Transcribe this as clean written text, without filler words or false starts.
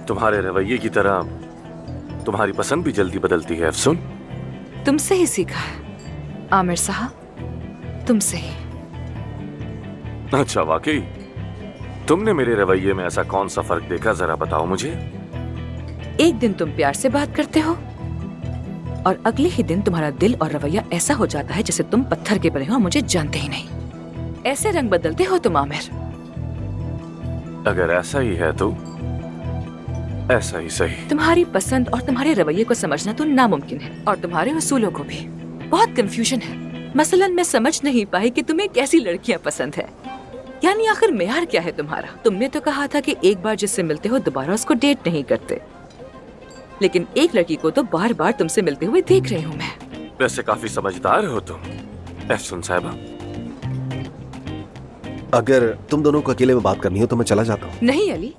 तुम्हारे रवैये की तरह तुम्हारी पसंद भी जल्दी बदलती है अफसुन। तुमसे ही सीखा है आमिर साहब, तुमसे ही। अच्छा, वाकई तुमने मेरे रवैये में ऐसा कौन सा फर्क देखा, जरा बताओ मुझे। एक दिन तुम प्यार से बात करते हो और अगले ही दिन तुम्हारा दिल और रवैया ऐसा हो जाता है जैसे तुम पत्थर के बने हो, मुझे जानते ही नहीं। ऐसे रंग बदलते हो तुम आमिर। अगर ऐसा ही है तो ऐसा ही सही। तुम्हारी पसंद और तुम्हारे रवैये को समझना तो नामुमकिन है, और तुम्हारे उसूलों को भी। बहुत कंफ्यूजन है। मसलन मैं समझ नहीं पाई कि तुम्हें कैसी लड़कियां पसंद है, यानी आखिर मेयार क्या है तुम्हारा। तुमने तो कहा था कि एक बार जिससे मिलते हो दोबारा उसको डेट नहीं करते, लेकिन एक लड़की को तो बार बार तुमसे मिलते हुए देख रही हूँ मैं। वैसे काफी समझदार हो तुम अफसुन साहिबा। अगर तुम दोनों को अकेले में बात करनी हो तो मैं चला जाता हूँ। नहीं अली,